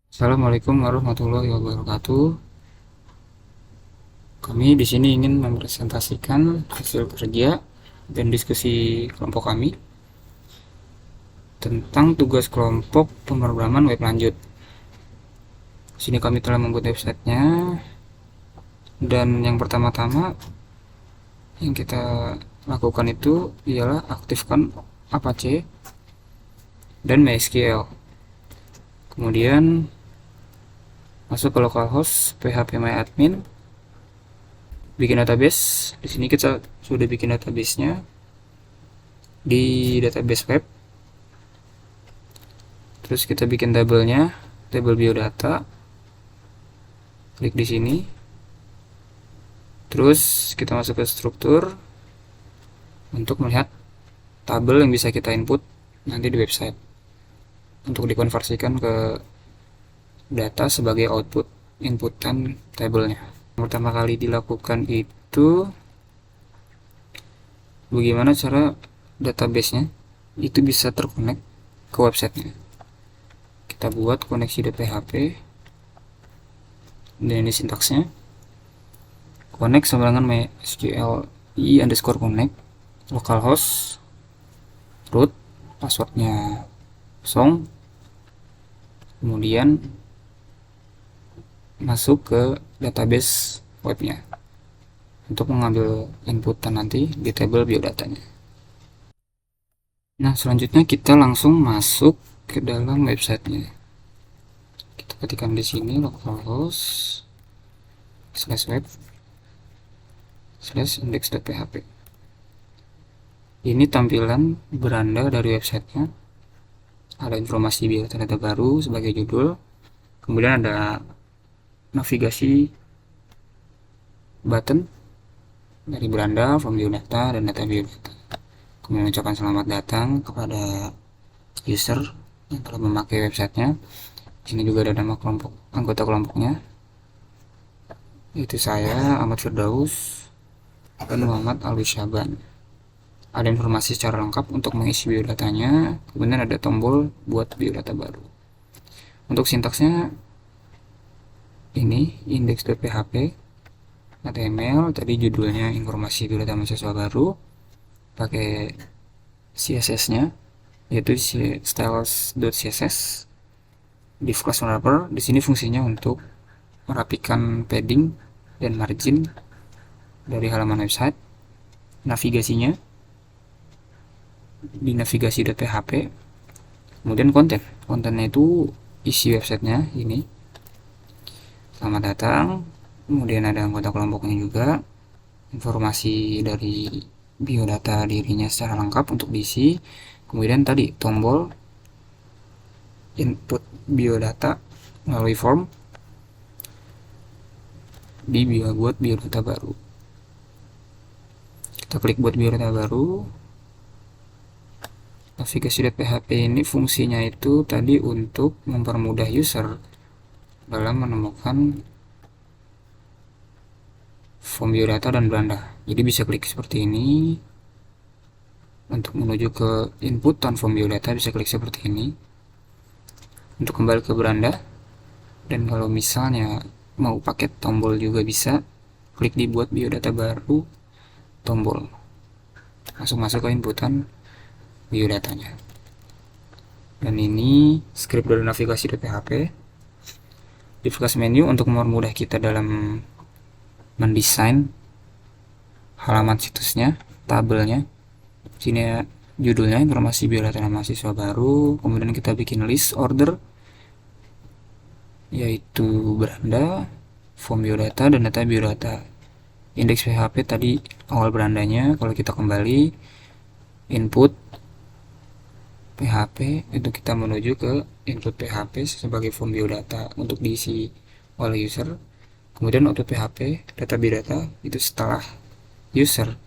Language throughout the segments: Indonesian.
Assalamualaikum warahmatullahi wabarakatuh. Kami di sini ingin mempresentasikan hasil kerja dan diskusi kelompok kami tentang tugas kelompok pemrograman web lanjut. Di sini kami telah membuat websitenya, dan yang pertama-tama yang kita lakukan itu ialah aktifkan Apache dan MySQL. Kemudian masuk ke localhost phpMyAdmin, bikin database. Di sini kita sudah bikin databasenya di database web. Terus kita bikin tabelnya, tabel biodata. Klik di sini. Terus kita masuk ke struktur untuk melihat tabel yang bisa kita input nanti di website untuk dikonversikan ke data sebagai output inputan tabelnya. Yang pertama kali dilakukan itu bagaimana cara database-nya itu bisa terkonek ke websitenya. Kita buat koneksi.php, dan ini sintaksnya. Connect sama dengan MySQL i_connect, localhost, root, passwordnya kosong, kemudian masuk ke database webnya untuk mengambil inputan nanti di tabel biodatanya. Nah, selanjutnya kita langsung masuk ke dalam websitenya. Kita ketikkan di sini localhost /web /index.php. Ini tampilan beranda dari websitenya. Ada informasi biodata baru sebagai judul, kemudian ada navigasi button dari beranda, form biodata, dan data biodata. Kemudian mengucapkan selamat datang kepada user yang telah memakai websitenya. Di sini juga ada nama kelompok, anggota kelompoknya, yaitu saya, Ahmad Firdaus, dan Muhammad Alwi Syaban. Ada informasi secara lengkap untuk mengisi biodatanya, kemudian ada tombol buat biodata baru. Untuk sintaksnya ini index.php, HTML, tadi judulnya informasi biodata mahasiswa baru, pakai CSS-nya yaitu styles.css, div class wrapper. Di sini fungsinya untuk merapikan padding dan margin dari halaman website. Navigasinya di navigasi.php, kemudian kontennya itu isi websitenya ini, selamat datang, kemudian ada anggota kelompoknya juga, informasi dari biodata dirinya secara lengkap untuk diisi, kemudian tadi tombol input biodata melalui form di buat biodata baru. Kita klik buat biodata baru. Navigasi.php ini fungsinya itu tadi untuk mempermudah user dalam menemukan form biodata dan beranda. Jadi bisa klik seperti ini untuk menuju ke inputan form biodata, bisa klik seperti ini untuk kembali ke beranda. Dan kalau misalnya mau pakai tombol juga bisa, klik di buat biodata baru, tombol, langsung masuk ke inputan biodatanya. Dan ini script dari navigasi.php. Div class menu untuk mempermudah kita dalam mendesain halaman situsnya, tabelnya. Sini judulnya informasi biodata mahasiswa baru, kemudian kita bikin list order yaitu beranda, form biodata, dan data biodata. Indeks PHP tadi awal berandanya. Kalau kita kembali input PHP, itu kita menuju ke input PHP sebagai form biodata untuk diisi oleh user. Kemudian output PHP, data biodata, itu setelah user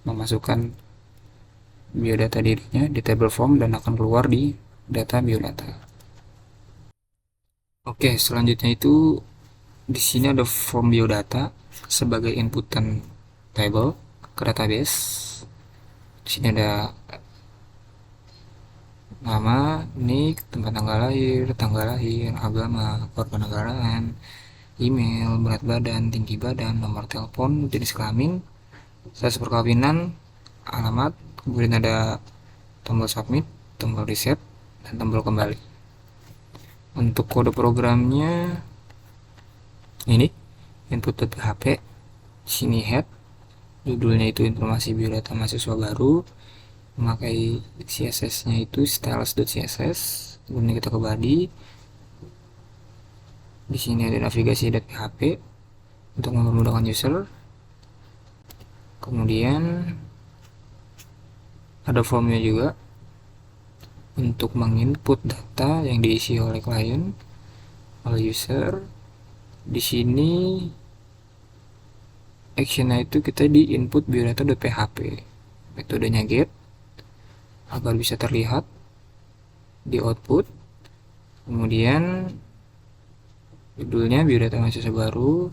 memasukkan biodata dirinya di table form dan akan keluar di data biodata. Oke, selanjutnya itu di sini ada form biodata sebagai inputan table ke database. Di sini ada nama, nik, tempat tanggal lahir, agama, kewarganegaraan, email, berat badan, tinggi badan, nomor telepon, jenis kelamin, status perkawinan, alamat, kemudian ada tombol submit, tombol reset, dan tombol kembali. Untuk kode programnya ini input.php, sini head, judulnya itu informasi biodata mahasiswa baru, memakai CSS-nya itu stylus.css, kemudian kita ke body. Di sini ada navigasi.php untuk mempermudahkan user. Kemudian ada formnya juga untuk menginput data yang diisi oleh klien, oleh user. Di sini actionnya itu kita di input biodata.php, metodenya get agar bisa terlihat di output. Kemudian judulnya biodata mahasiswa baru,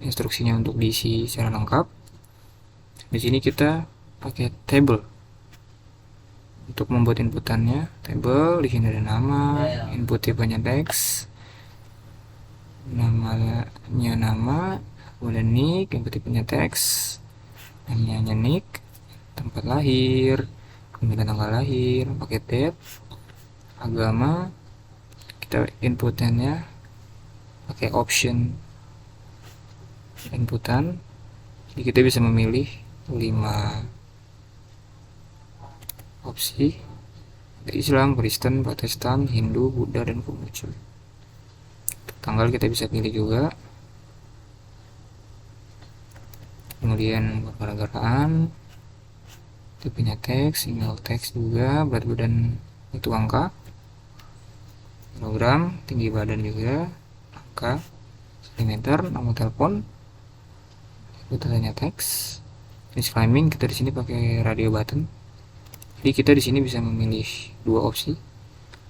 instruksinya untuk diisi secara lengkap. Di sini kita pakai table untuk membuat inputannya. Table di sini ada nama, input tipenya text, namanya nama, kemudian nick, input tipenya text, namanya nick, tempat lahir, kemudian tanggal lahir, pakai date, agama, kita inputannya pakai option inputan. Jadi kita bisa memilih 5 opsi: Islam, Kristen, Protestan, Hindu, Buddha, dan Konghucu. Tanggal kita bisa pilih juga. Kemudian kewarganegaraan, tipenya teks, email teks juga, berat badan itu angka, kilogram, tinggi badan juga angka, sentimeter, nomor telepon, itu hanya teks. Jenis kelamin kita di sini pakai radio button. Jadi kita di sini bisa memilih 2 opsi,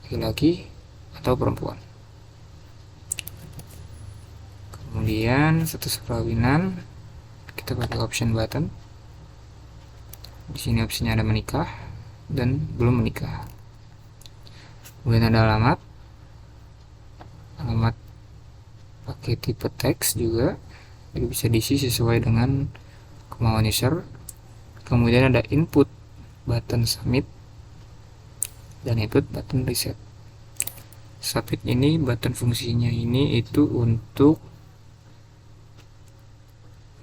laki-laki atau perempuan. Kemudian status perkawinan kita pakai option button. Di sini opsinya ada menikah dan belum menikah. Kemudian ada alamat pakai tipe teks juga, jadi bisa diisi sesuai dengan kemauan user. Kemudian ada input button submit dan input button reset. Submit ini button fungsinya ini itu untuk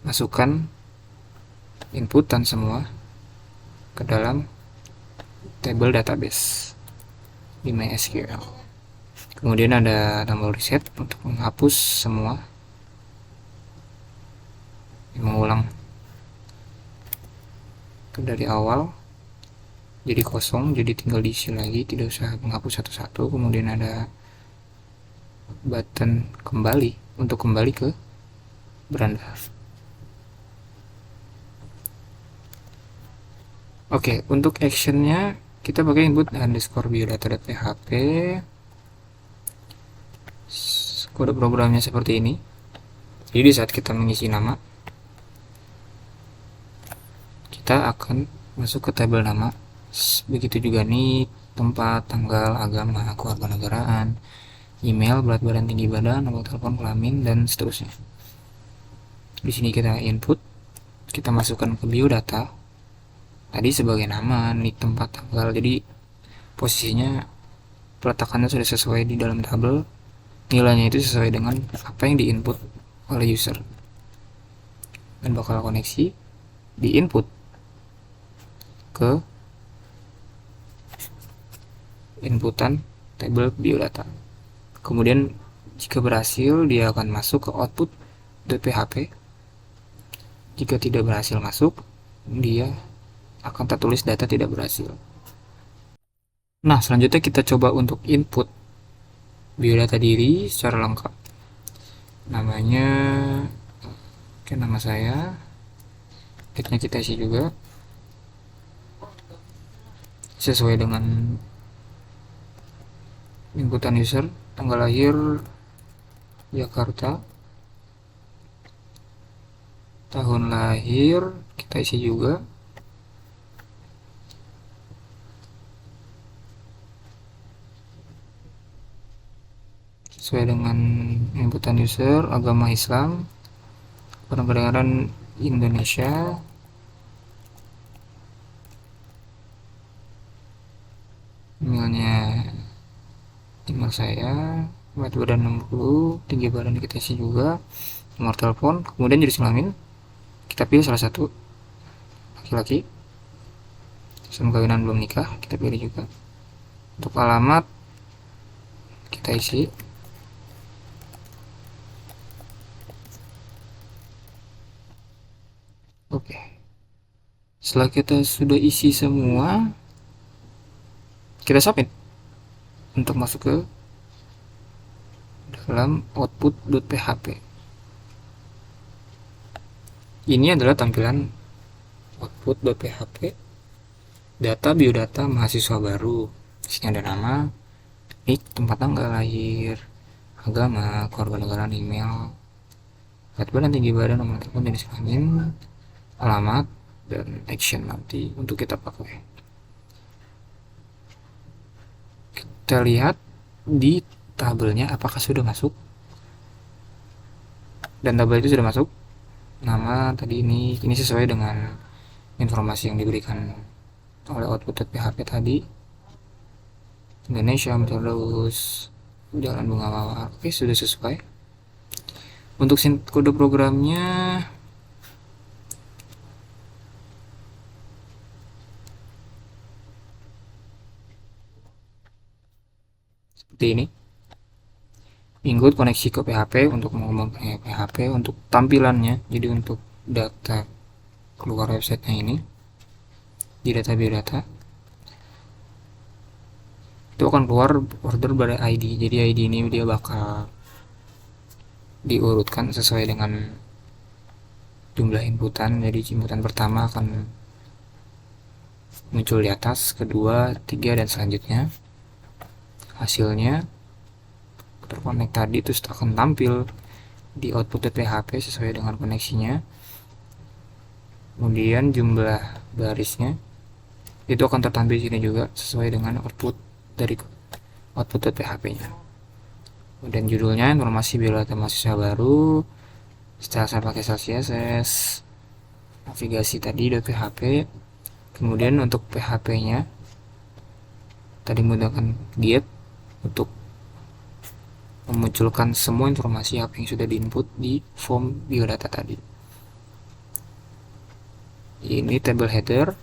masukkan inputan semua ke dalam table database di MySQL. Kemudian ada tombol reset untuk menghapus semua, mengulang dari awal jadi kosong, jadi tinggal diisi lagi, tidak usah menghapus satu-satu. Kemudian ada button kembali untuk kembali ke beranda. Oke, untuk actionnya kita pakai input underscore biodata.php. Kode programnya seperti ini. Jadi saat kita mengisi nama, kita akan masuk ke tabel nama. Begitu juga nih tempat, tanggal, agama, kewarganegaraan, email, berat badan, tinggi badan, nomor telepon, kelamin, dan seterusnya. Di sini kita input, kita masukkan ke biodata. Tadi sebagai nama, nik, tempat, tanggal. Jadi posisinya peletakannya sudah sesuai di dalam tabel. Nilainya itu sesuai dengan apa yang diinput oleh user. Dan bakal koneksi diinput ke inputan tabel biodata. Kemudian jika berhasil, dia akan masuk ke output.php. Jika tidak berhasil masuk, dia akan tertulis data tidak berhasil. Nah, selanjutnya kita coba untuk input biodata diri secara lengkap. Namanya, nama saya, kitnya kita isi juga sesuai dengan inputan user. Tanggal lahir Jakarta, tahun lahir kita isi juga, sesuai dengan inputan user, agama Islam, kewarganegaraan Indonesia, emailnya email saya, berat badan 60, tinggi badan kita isi juga, nomor telepon, kemudian jenis kelamin kita pilih salah satu, laki-laki, sistem kawinan belum nikah kita pilih juga. Untuk alamat kita isi, oke. Setelah kita sudah isi semua, kita submit untuk masuk ke dalam output.php. Ini adalah tampilan output.php, data biodata mahasiswa baru. Di sini ada nama, nik, tempat tanggal lahir, agama, kewarganegaraan, email, berat badan, tinggi badan, nomor telepon, jenis kelamin, alamat, dan action nanti untuk kita pakai. Kita lihat di tabelnya apakah sudah masuk, dan tabel itu sudah masuk. Nama tadi ini sesuai dengan informasi yang diberikan oleh output.php tadi. Indonesia, terus Jalan Bunga Mawar. Oke, sudah sesuai. Untuk kode programnya seperti ini. Include koneksi ke PHP untuk mengembangkan PHP untuk tampilannya. Jadi untuk data keluar websitenya ini di data biodata itu akan keluar order pada ID. Jadi ID ini dia bakal diurutkan sesuai dengan jumlah inputan. Jadi inputan pertama akan muncul di atas, kedua, tiga, dan selanjutnya hasilnya terkonek tadi itu akan tampil di output.php sesuai dengan koneksinya. Kemudian jumlah barisnya itu akan tertampil di sini juga sesuai dengan output dari output.php-nya. Kemudian judulnya informasi biodata mahasiswa baru, setelah saya pakai CSS, navigasi tadi .php. Kemudian untuk PHP-nya tadi menggunakan get untuk memunculkan semua informasi apa yang sudah diinput di form biodata tadi. Ini table header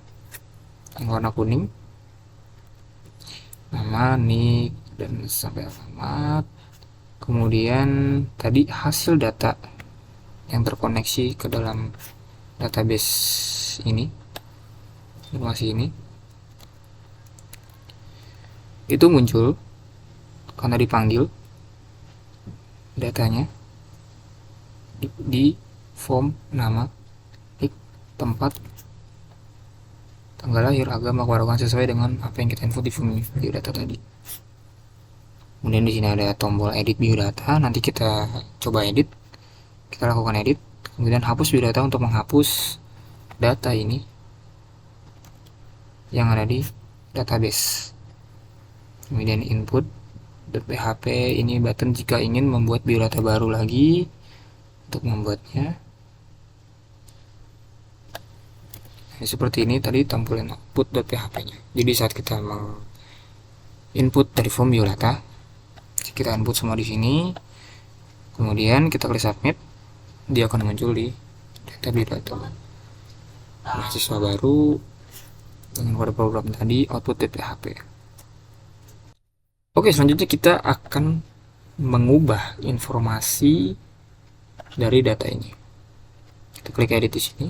yang warna kuning, nama, nik, dan sampai alamat. Kemudian tadi hasil data yang terkoneksi ke dalam database ini, informasi ini itu muncul karena dipanggil datanya di form nama, nik, tempat, tanggal lahir, agama, kewarganegaraan sesuai dengan apa yang kita input di form biodata tadi. Kemudian di sini ada tombol edit biodata, nanti kita coba edit, kita lakukan edit, kemudian hapus biodata untuk menghapus data ini yang ada di database. Kemudian input .php, ini button jika ingin membuat biodata baru lagi. Untuk membuatnya ini seperti ini tadi tampilan output.php-nya. Jadi saat kita input dari form biodata, kita input semua di sini, kemudian kita klik submit, dia akan muncul di data biodata mahasiswa baru dengan kode program tadi output.php. Oke, selanjutnya kita akan mengubah informasi dari data ini. Kita klik edit di sini.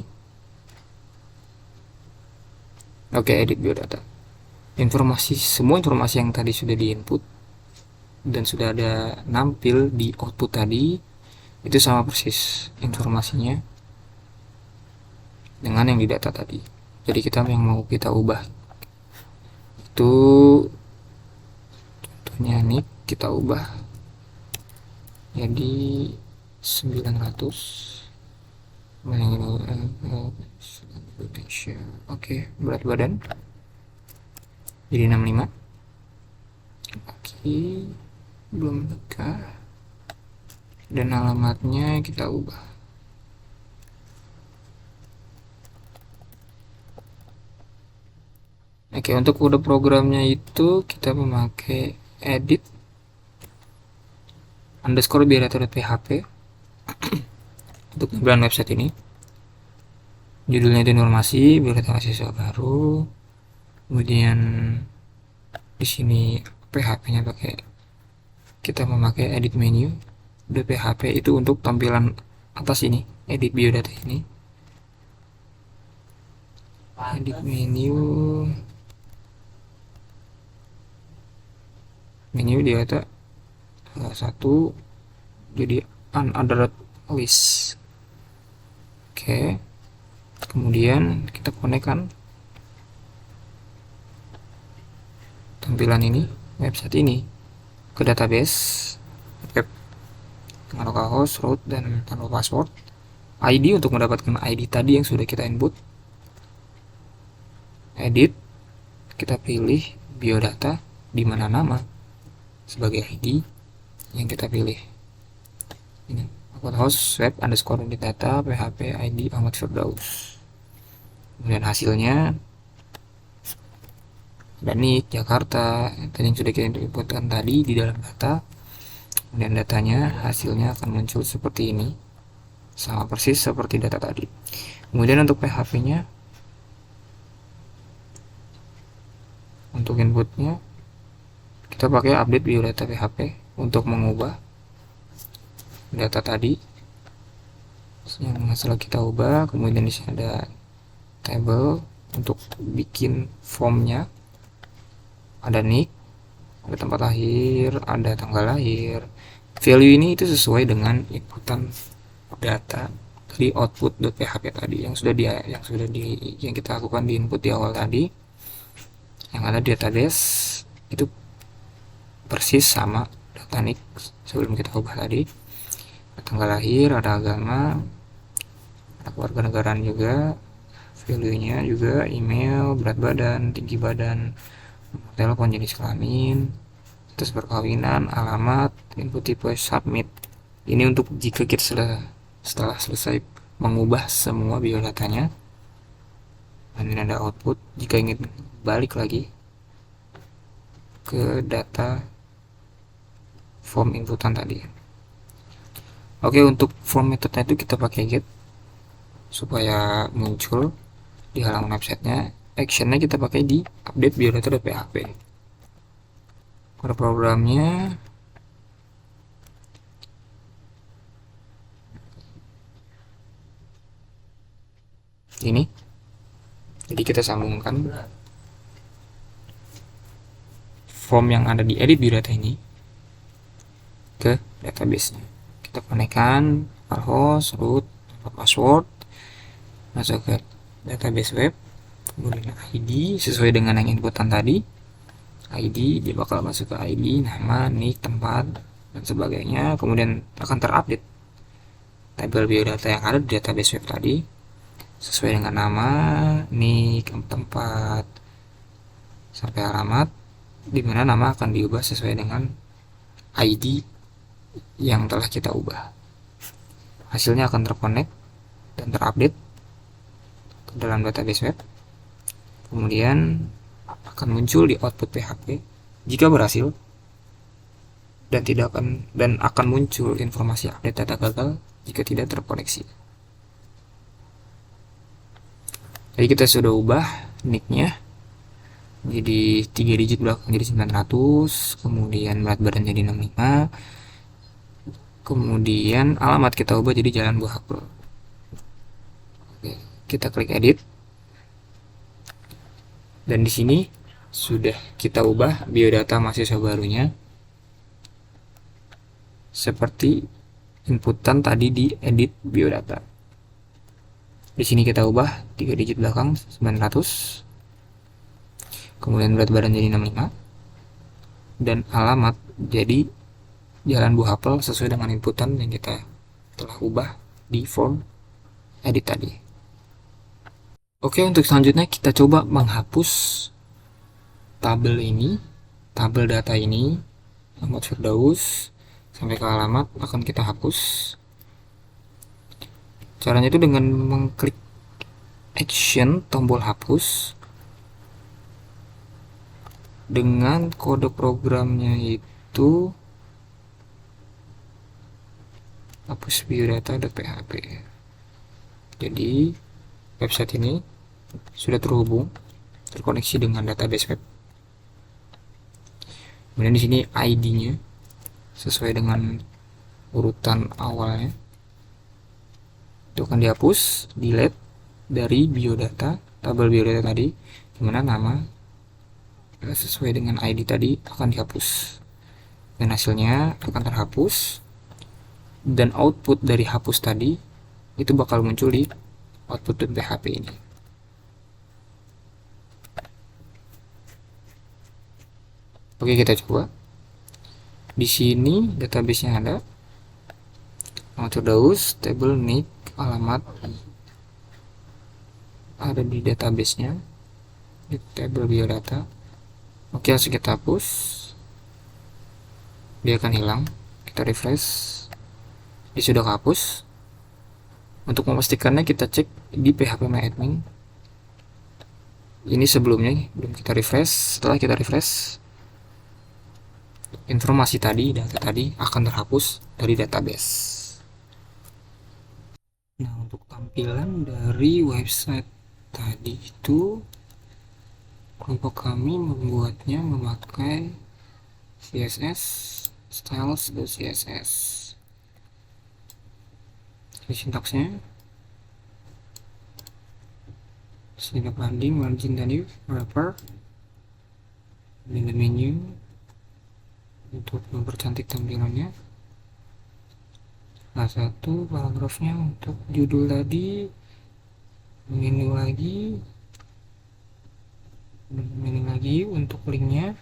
Oke, edit biodata. Semua informasi yang tadi sudah diinput dan sudah ada nampil di output tadi itu sama persis informasinya dengan yang di data tadi. Jadi yang mau kita ubah itu contohnya nih, kita ubah jadi 900. Oke, berat badan jadi 65. Oke, belum nikah. dan alamatnya kita ubah. Oke, untuk kode programnya itu kita memakai edit underscore biodata.php untuk tampilan website ini. Judulnya itu informasi biodata mahasiswa baru. Kemudian di sini PHP-nya kita memakai edit menu. .php itu untuk tampilan atas ini, edit biodata ini. Edit menu biodata satu jadi unordered list. Oke, kemudian kita konekkan tampilan ini, website ini, ke database web dengan localhost, root, dan tanpa password. ID untuk mendapatkan ID tadi yang sudah kita input. Edit, kita pilih biodata, di mana nama sebagai ID yang kita pilih. Ini localhost web underscore data php ID Ahmad Firdaus. Kemudian hasilnya ada NIK Jakarta, tadi yang sudah kita inputkan tadi di dalam data. Kemudian datanya, hasilnya akan muncul seperti ini, sama persis seperti data tadi. Kemudian untuk PHP-nya, untuk inputnya kita pakai update biodata PHP untuk mengubah data tadi yang masalah kita ubah. Kemudian di sini ada table untuk bikin formnya, ada nick, ada tempat lahir, ada tanggal lahir. Value ini itu sesuai dengan inputan data dari output.php tadi yang kita lakukan di input di awal tadi, yang ada di database itu persis sama data nick sebelum kita ubah tadi. Ada tanggal lahir, ada agama, ada kewarganegaraan juga, value-nya juga, email, berat badan, tinggi badan, telepon, jenis kelamin, status perkawinan, alamat, input tipe, submit. Ini untuk jika kita setelah selesai mengubah semua biodatanya. Dan ini ada output jika ingin balik lagi ke data form inputan tadi. Oke, untuk form metodenya itu kita pakai get supaya muncul di halaman websitenya. Actionnya kita pakai di update biodata.php. Pada programnya ini, jadi kita sambungkan form yang ada di edit biodata ini ke database-nya. Kita konekkan host, root, password, masuk ke database web, kemudian ID sesuai dengan yang inputan tadi. ID dia bakal masuk ke ID, nama, nick, tempat, dan sebagainya. Kemudian akan terupdate tabel biodata yang ada di database web tadi sesuai dengan nama, nick, tempat, sampai alamat, dimana nama akan diubah sesuai dengan ID yang telah kita ubah. Hasilnya akan terkonek dan terupdate ke dalam database web. Kemudian akan muncul di output PHP jika berhasil, dan akan muncul informasi update data gagal jika tidak terkoneksi. Jadi kita sudah ubah nicknya jadi 3 digit belakang jadi 900, kemudian berat badan jadi 65, kemudian alamat kita ubah jadi Jalan Buah Hapel. Oke, kita klik edit, dan di sini sudah kita ubah biodata mahasiswa barunya seperti inputan tadi di edit biodata. Di sini kita ubah 3 digit belakang 900, kemudian berat badan jadi 65, dan alamat jadi Jalan Buah Hapel sesuai dengan inputan yang kita telah ubah di form edit tadi. Oke, untuk selanjutnya kita coba menghapus tabel data ini, Ahmad Firdaus, sampai ke alamat akan kita hapus. Caranya itu dengan mengklik action tombol hapus, dengan kode programnya itu hapus biodata.php. Jadi website ini sudah terkoneksi dengan database web. Kemudian di sini ID-nya sesuai dengan urutan awalnya itu akan dihapus, delete dari biodata, tabel biodata tadi, dimana nama sesuai dengan ID tadi akan dihapus, dan hasilnya akan terhapus, dan output dari hapus tadi itu bakal muncul di output.php ini. Oke, kita coba. Di sini database-nya ada Firdaus, table nick, alamat ada di database-nya, di table biodata. Oke, langsung kita hapus, dia akan hilang. Kita refresh, dia sudah kehapus. Untuk memastikannya kita cek di phpMyAdmin. Ini sebelumnya, belum kita refresh. Setelah kita refresh, informasi tadi, data tadi akan terhapus dari database. Nah, untuk tampilan dari website tadi itu kelompok kami membuatnya memakai CSS, styles.css. Ini sintaksnya, sini landing, margin tadi, wrapper, ini menu untuk mempercantik tampilannya. Nah, satu paragrafnya untuk judul tadi, menu lagi untuk linknya,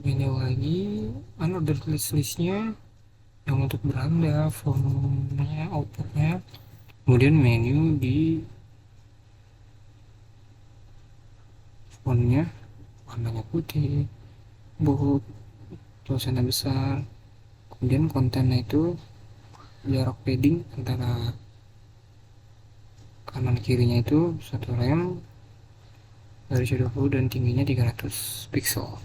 menu lagi unordered listnya yang untuk beranda, formnya, outputnya, kemudian menu di fontnya warnanya putih, bold, tulisannya besar, kemudian kontennya itu jarak padding antara kanan kirinya itu 1 rem, dari shadow flow dan tingginya 300 pixel.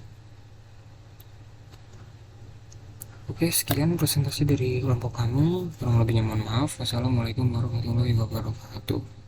Oke, sekian presentasi dari kelompok kami, kurang lebihnya mohon maaf. Wassalamualaikum warahmatullahi wabarakatuh.